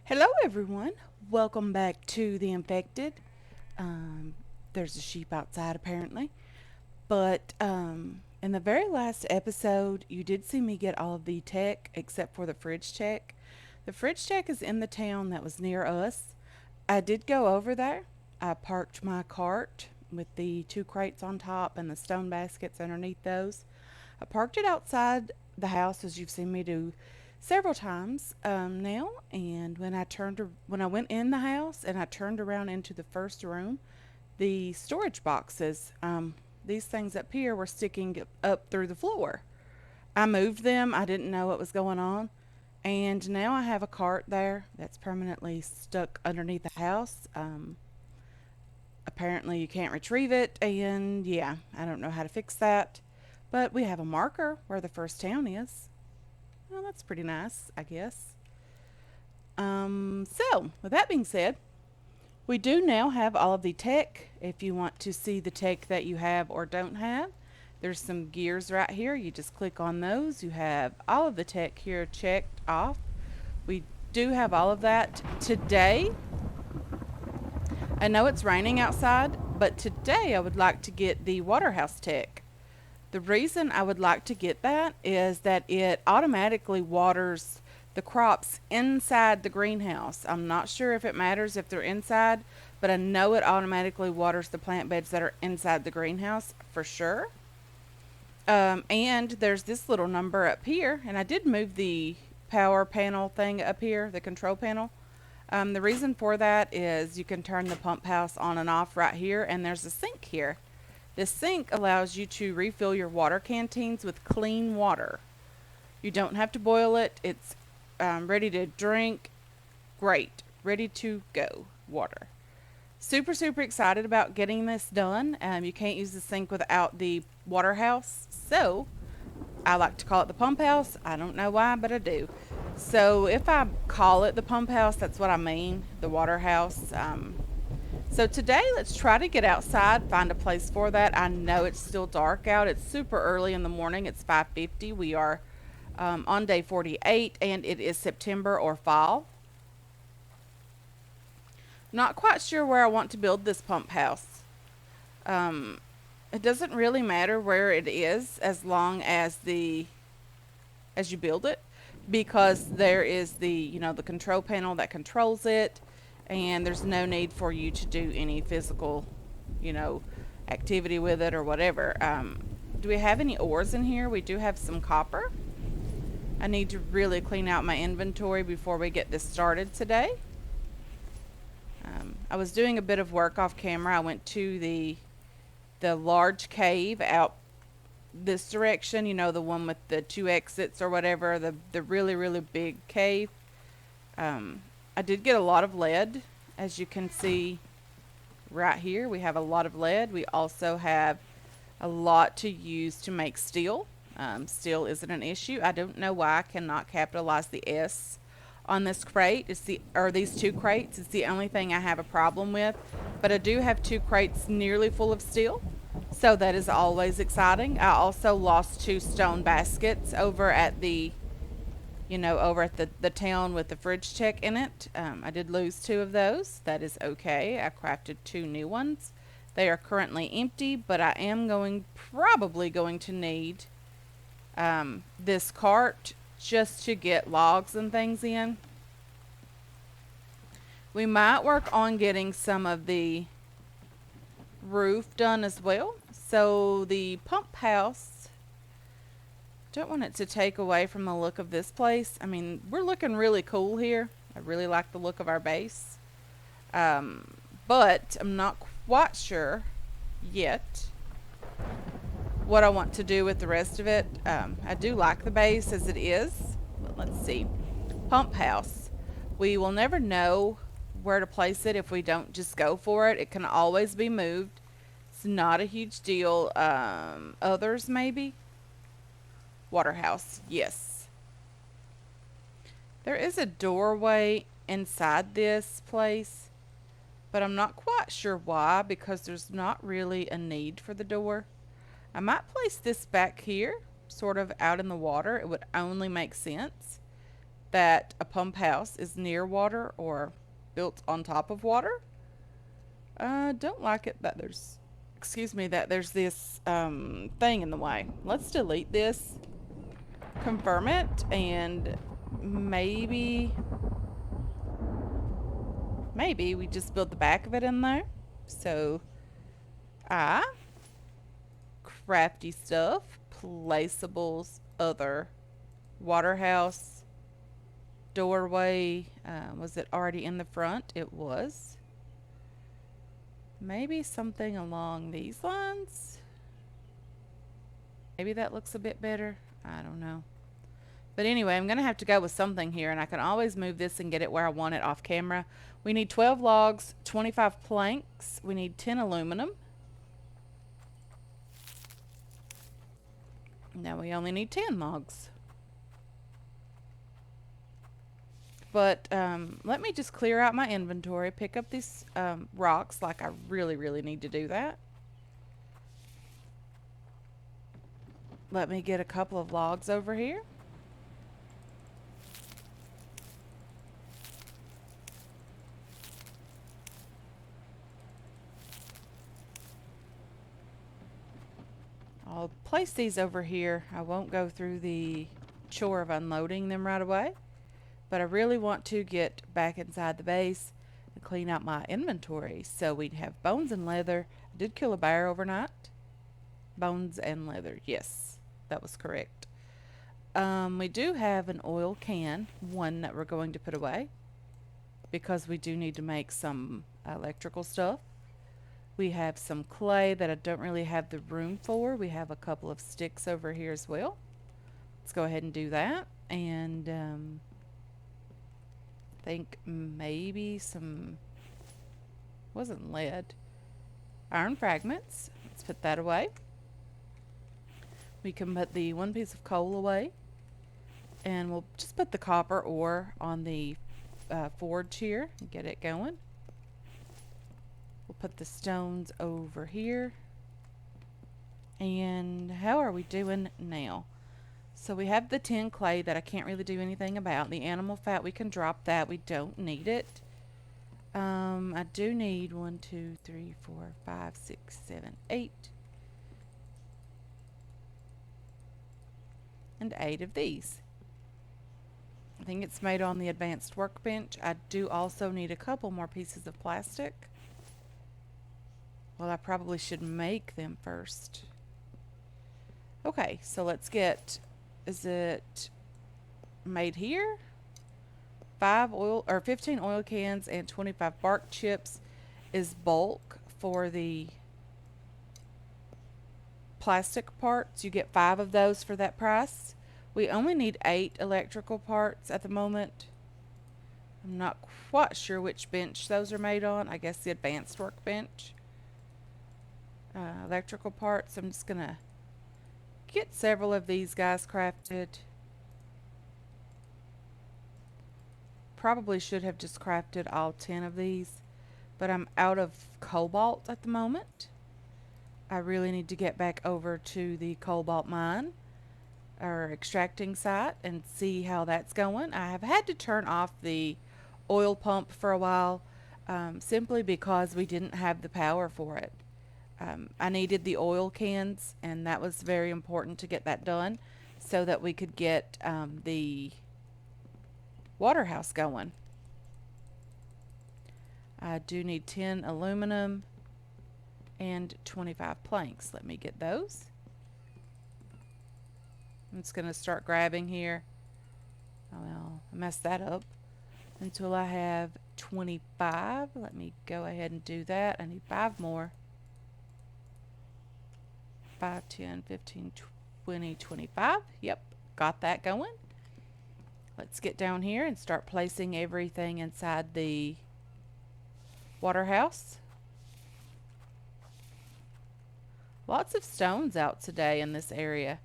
Hello, everyone. Welcome back to The Infected. Um, there's a sheep outside, apparently. But in the very last episode, you did see me get all of the tech except for the fridge tech. The fridge tech is in the town that was near us. I did go over there. I parked my cart with the two crates on top and the stone baskets underneath those. I parked it outside the house, as you've seen me do several times now. And when I went in the house and I turned around into the first room, the storage boxes, these things up here were sticking up through the floor. I moved them. I didn't know what was going on. And now I have a cart there that's permanently stuck underneath the house. Apparently, you can't retrieve it. And yeah, I don't know how to fix that. But we have a marker where the first town is. Well, that's pretty nice, I guess. So, with that being said, we do now have all of the tech. If you want to see the tech that you have or don't have, there's some gears right here. You just click on those. You have all of the tech here checked off. We do have all of that today. I know it's raining outside, but today I would like to get the waterhouse tech. The reason I would like to get that is that it automatically waters the crops inside the greenhouse. I'm not sure if it matters if they're inside, but I know it automatically waters the plant beds that are inside the greenhouse for sure. And there's this little number up here, and I did move the power panel thing up here, the control panel. The reason for that is you can turn the pump house on and off right here, and there's a sink here. This sink allows you to refill your water canteens with clean water. You don't have to boil it. It's ready to drink. Great. Ready to go water. Super, super excited about getting this done. You can't use the sink without the water house. So I like to call it the pump house. I don't know why, but I do. So if I call it the pump house, that's what I mean, the water house. So today, let's try to get outside, find a place for that. I know it's still dark out. It's super early in the morning. It's 5:50. We are on day 48, and it is September or fall. Not quite sure where I want to build this pump house. Um, it doesn't really matter where it is as long as you build it, because there is the control panel that controls it, and there's no need for you to do any physical you know activity with it or whatever. Do we have any ores in here? We do have some copper. I need to really clean out my inventory before we get this started today. I was doing a bit of work off camera. I went to the large cave out this direction, the one with the two exits or whatever, the really, really big cave. I did get a lot of lead. As you can see right here, we have a lot of lead. We also have a lot to use to make steel. Steel isn't an issue. I don't know why I cannot capitalize the S on this crate. Or these two crates. It's the only thing I have a problem with. But I do have two crates nearly full of steel. So that is always exciting. I also lost two stone baskets over at the town with the fridge check in it. I did lose two of those. That is okay. I crafted two new ones. They are currently empty, but I am probably going to need this cart just to get logs and things in. We might work on getting some of the roof done as well. So the pump house, don't want it to take away from the look of this place. I mean, we're looking really cool here. I really like the look of our base. But I'm not quite sure yet what I want to do with the rest of it. I do like the base as it is. But let's see. Pump house. We will never know where to place it if we don't just go for it. It can always be moved. It's not a huge deal. Others maybe. Waterhouse, yes. There is a doorway inside this place, but I'm not quite sure why, because there's not really a need for the door. I might place this back here, sort of out in the water. It would only make sense. that a pump house is near water or built on top of water. I don't like it that there's, excuse me, that there's this thing in the way. Let's delete this, confirm it, and maybe we just build the back of it in there. So, crafty stuff, placeables, other, water house, doorway. Was it already in the front? It was. Maybe something along these lines. Maybe that looks a bit better. I don't know. But anyway, I'm going to have to go with something here, and I can always move this and get it where I want it off camera. We need 12 logs, 25 planks. We need 10 aluminum. Now we only need 10 logs. But let me just clear out my inventory, pick up these rocks, like I really, really need to do that. Let me get a couple of logs over here. I'll place these over here. I won't go through the chore of unloading them right away, but I really want to get back inside the base and clean out my inventory. So we'd have bones and leather. I did kill a bear overnight. Bones and leather. Yes, that was correct. We do have an oil can, one that we're going to put away because we do need to make some electrical stuff. We have some clay that I don't really have the room for. We have a couple of sticks over here as well. Let's go ahead and do that. And I think maybe some, wasn't lead, iron fragments. Let's put that away. We can put the one piece of coal away. And we'll just put the copper ore on the forge here and get it going. We'll put the stones over here. And how are we doing now? So we have the tin clay that I can't really do anything about. The animal fat, we can drop that. We don't need it. I do need 1, 2, 3, 4, 5, 6, 7, 8. And 8 of these. I think it's made on the advanced workbench. I do also need a couple more pieces of plastic. Well, I probably should make them first. Okay, so let's get, is it made here? 15 oil cans and 25 bark chips is bulk for the plastic parts. You get 5 of those for that price. We only need 8 electrical parts at the moment. I'm not quite sure which bench those are made on. I guess the advanced workbench. Electrical parts. I'm just gonna get several of these guys crafted. Probably should have just crafted all 10 of these, but I'm out of cobalt at the moment. I really need to get back over to the cobalt mine or extracting site and see how that's going. I have had to turn off the oil pump for a while, simply because we didn't have the power for it. I needed the oil cans, and that was very important to get that done so that we could get the water house going. I do need 10 aluminum and 25 planks. Let me get those. I'm just going to start grabbing here. Oh, well, I messed that up. Until I have 25. Let me go ahead and do that. I need 5 more. 5, 10, 15, 20, 25. Yep, got that going. Let's get down here and start placing everything inside the water house. Lots of stones out today in this area.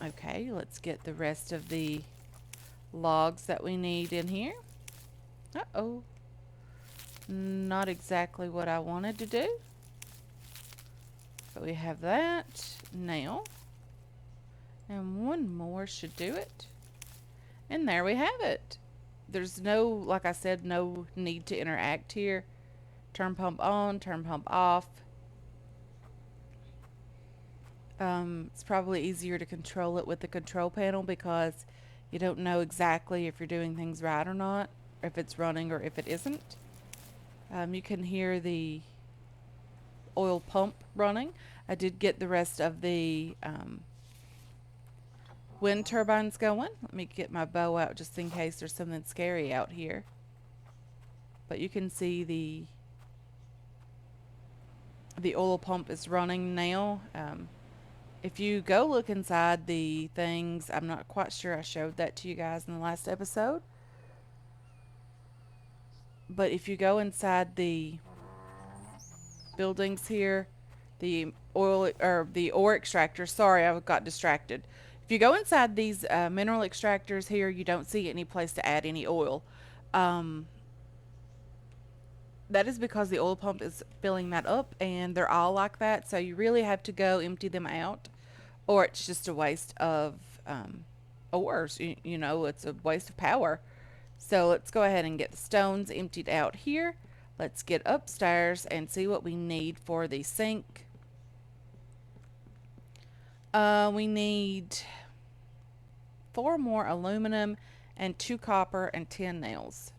Okay, let's get the rest of the logs that we need in here. Uh-oh. Not exactly what I wanted to do. But we have that. nail. And one more should do it. And there we have it. There's no, like I said, no need to interact here. Turn pump on, turn pump off. It's probably easier to control it with the control panel because you don't know exactly if you're doing things right or not, if it's running or if it isn't. You can hear the oil pump running. I did get the rest of the wind turbines going. Let me get my bow out just in case there's something scary out here. But you can see the oil pump is running now. If you go look inside the things, I'm not quite sure I showed that to you guys in the last episode. But if you go inside the buildings here, the oil or the ore extractor, sorry, I got distracted. If you go inside these mineral extractors here, you don't see any place to add any oil. That is because the oil pump is filling that up, and they're all like that. So you really have to go empty them out, or it's just a waste of ores. You know, it's a waste of power. So let's go ahead and get the stones emptied out here. Let's get upstairs and see what we need for the sink. We need 4 more aluminum and 2 copper and 10 nails.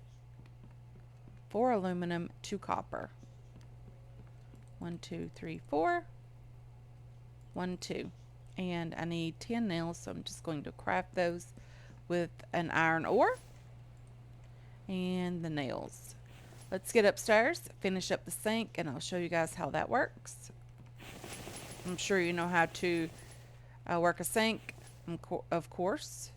4 aluminum, 2 copper. 1, 2, 3, 4. 1, 2. And I need 10 nails, so I'm just going to craft those with an iron ore and the nails. Let's get upstairs, finish up the sink, and I'll show you guys how that works. I'm sure you know how to work a sink, of course.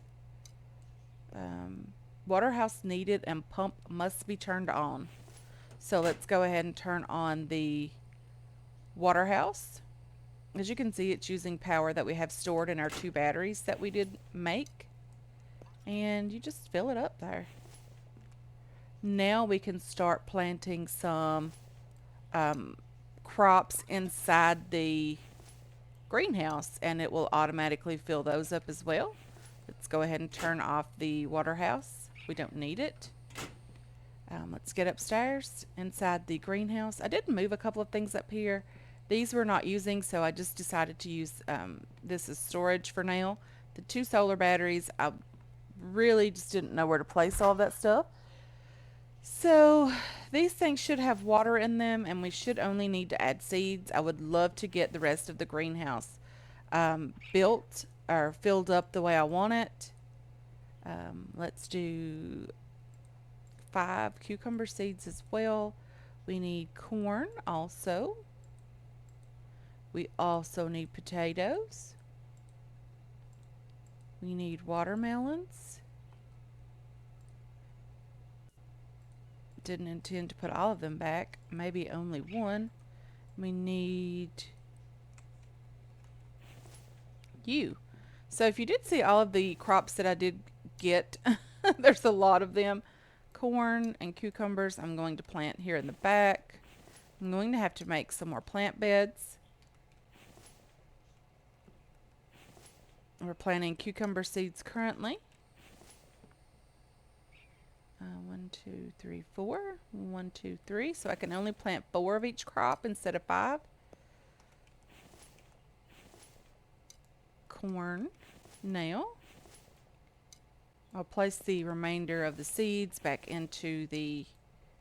Water house needed and pump must be turned on. So let's go ahead and turn on the water house. As you can see, it's using power that we have stored in our 2 batteries that we did make. And you just fill it up there. Now we can start planting some crops inside the greenhouse, and it will automatically fill those up as well. Let's go ahead and turn off the water house. We don't need it. Let's get upstairs inside the greenhouse. I did move a couple of things up here. These we're not using, so I just decided to use this as storage for now. The 2 solar batteries, I really just didn't know where to place all that stuff. So these things should have water in them, and we should only need to add seeds. I would love to get the rest of the greenhouse built or filled up the way I want it. Let's do 5 cucumber seeds as well. We need corn also. We also need potatoes. We need watermelons. Didn't intend to put all of them back. Maybe only one. We need you. So if you did see all of the crops that I did get, there's a lot of them. Corn and cucumbers I'm going to plant here in the back. I'm going to have to make some more plant beds. We're planting cucumber seeds currently. 1, 2, 3, 4. 1, 2, 3. So I can only plant 4 of each crop instead of 5. Corn now. I'll place the remainder of the seeds back into the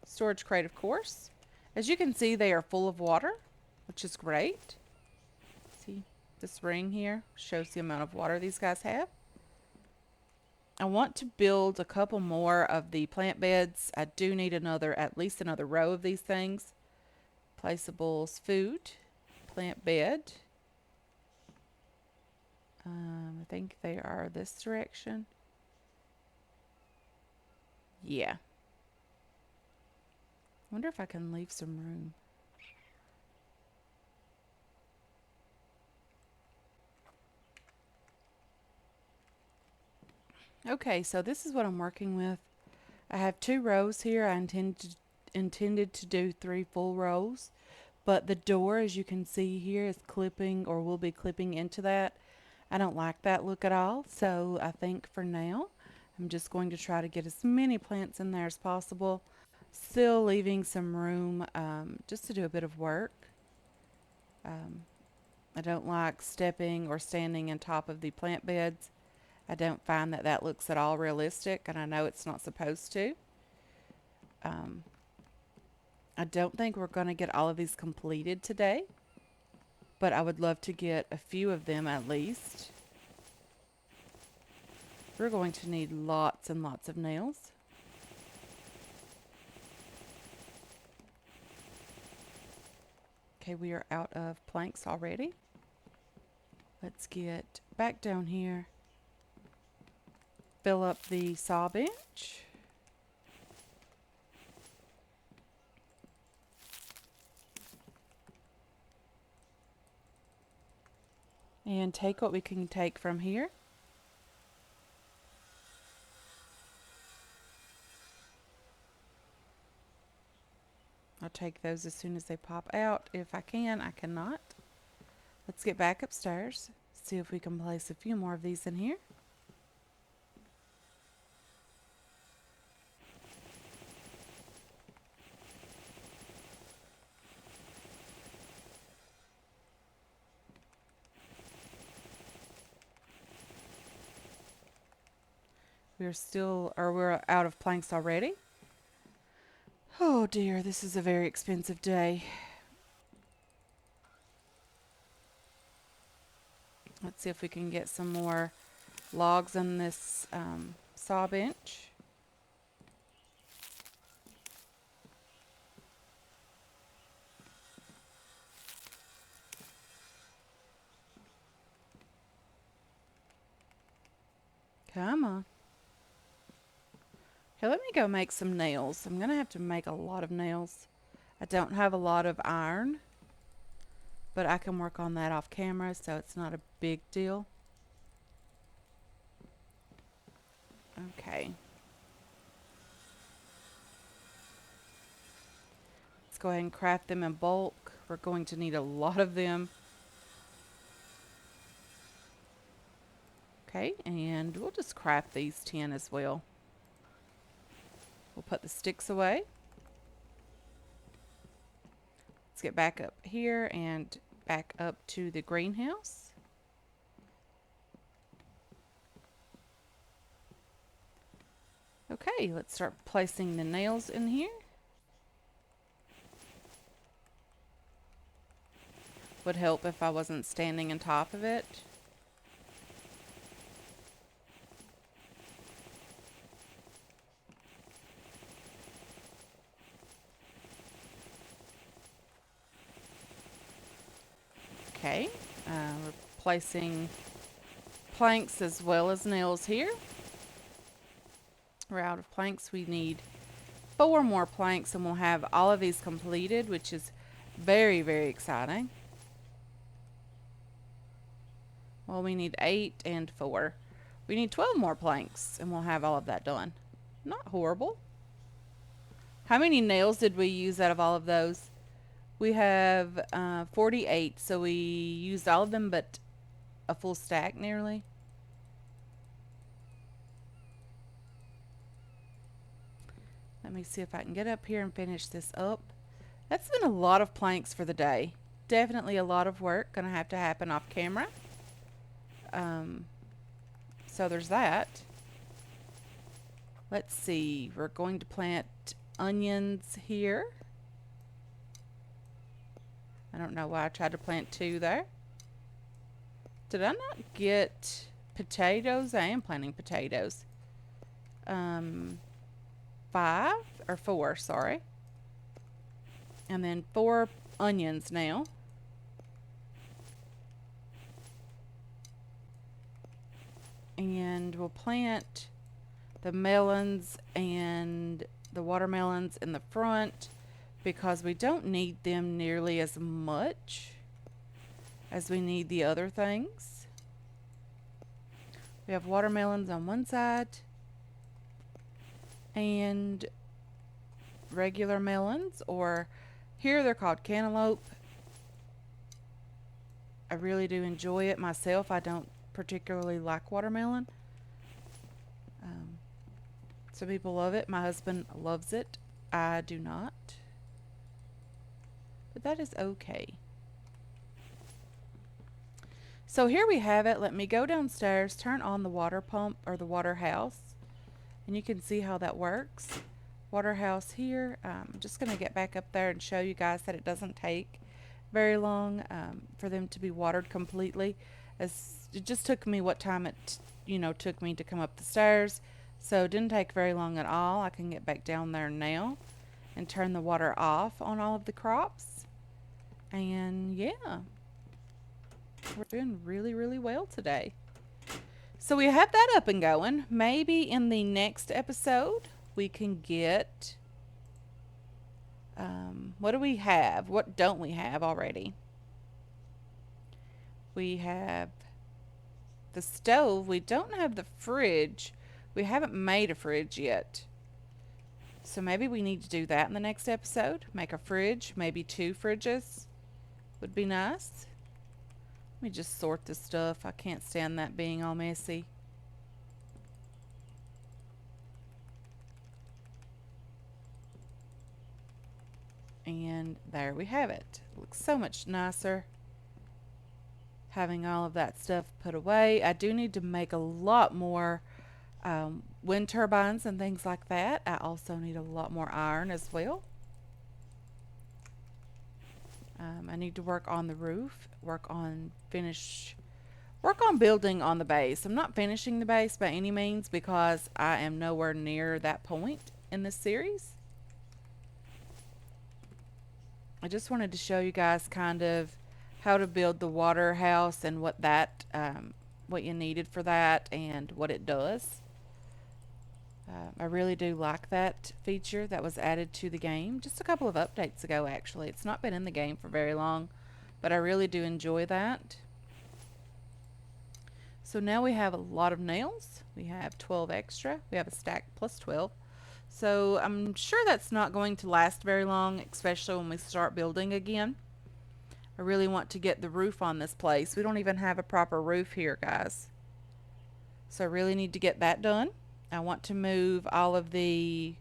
storage crate, of course. As you can see, they are full of water, which is great. See, this ring here shows the amount of water these guys have. I want to build a couple more of the plant beds. I do need at least another row of these things. Placeables, food, plant bed. I think they are this direction. Yeah. Wonder if I can leave some room. Okay, so this is what I'm working with. I have 2 rows here. I intended to do 3 full rows, But the door, as you can see here, is clipping or will be clipping into that. I don't like that look at all. So I think for now, I'm just going to try to get as many plants in there as possible. Still leaving some room just to do a bit of work. Um, I don't like stepping or standing on top of the plant beds. I don't find that that looks at all realistic, and I know it's not supposed to. Um, I don't think we're going to get all of these completed today, but I would love to get a few of them at least. We're going to need lots and lots of nails. Okay, we are out of planks already. Let's get back down here. Fill up the saw bench. And take what we can take from here. I'll take those as soon as they pop out. If I can, I cannot. Let's get back upstairs. See if we can place a few more of these in here. We're out of planks already. Oh dear, this is a very expensive day. Let's see if we can get some more logs on this saw bench. Come on. Okay, let me go make some nails. I'm going to have to make a lot of nails. I don't have a lot of iron, but I can work on that off camera, so it's not a big deal. Okay. Let's go ahead and craft them in bulk. We're going to need a lot of them. Okay, and we'll just craft these 10 as well. We'll put the sticks away. Let's get back up here and back up to the greenhouse. Okay, let's start placing the nails in here. Would help if I wasn't standing on top of it. Okay, we're placing planks as well as nails here. We're out of planks. We need 4 more planks and we'll have all of these completed, which is very, very exciting. Well, we need 8 and 4. We need 12 more planks and we'll have all of that done. Not horrible. How many nails did we use out of all of those? We have 48, so we used all of them but a full stack nearly. Let me see if I can get up here and finish this up. That's been a lot of planks for the day. Definitely a lot of work. Gonna have to happen off camera. So there's that. Let's see. We're going to plant onions here. I don't know why I tried to plant 2 there. Did I not get potatoes? I am planting potatoes. 5 or 4, sorry. And then 4 onions now. And we'll plant the melons and the watermelons in the front because we don't need them nearly as much as we need the other things. We have watermelons on one side and regular melons, or here they're called cantaloupe, I really do enjoy it myself. I don't particularly like watermelon. Um, some people love it. My husband loves it. I do not. But that is okay. So here we have it. Let me go downstairs, turn on the water pump or the water house, and you can see how that works. Water house here. I'm just going to get back up there and show you guys that it doesn't take very long for them to be watered completely. As it just took me what time it took me to come up the stairs, so it didn't take very long at all. I can get back down there now and turn the water off on all of the crops. And yeah, we're doing really, really well today. So we have that up and going. Maybe in the next episode we can get, what do we have? What don't we have already? We have the stove. We don't have the fridge. We haven't made a fridge yet. So maybe we need to do that in the next episode. Make a fridge, maybe 2 fridges would be nice. Let me just sort this stuff. I can't stand that being all messy. And there we have it. Looks so much nicer having all of that stuff put away. I do need to make a lot more wind turbines and things like that. I also need a lot more iron as well. I need to work on the roof, work on building on the base. I'm not finishing the base by any means because I am nowhere near that point in this series. I just wanted to show you guys kind of how to build the water house and what you needed for that and what it does. I really do like that feature that was added to the game just a couple of updates ago, actually. It's not been in the game for very long, but I really do enjoy that. So now we have a lot of nails. We have 12 extra. We have a stack plus 12. So I'm sure that's not going to last very long, especially when we start building again. I really want to get the roof on this place. We don't even have a proper roof here, guys. So I really need to get that done. I want to move all of the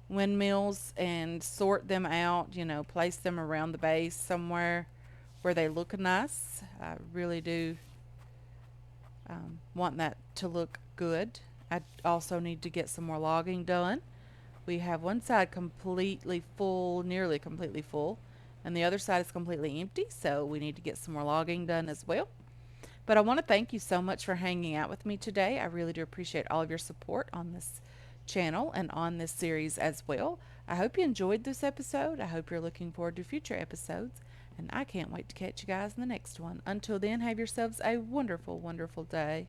windmills and sort them out, place them around the base somewhere where they look nice. I really do want that to look good. I also need to get some more logging done. We have one side completely full, nearly completely full, and the other side is completely empty, so we need to get some more logging done as well. But I want to thank you so much for hanging out with me today. I really do appreciate all of your support on this channel and on this series as well. I hope you enjoyed this episode. I hope you're looking forward to future episodes, and I can't wait to catch you guys in the next one. Until then, have yourselves a wonderful, wonderful day.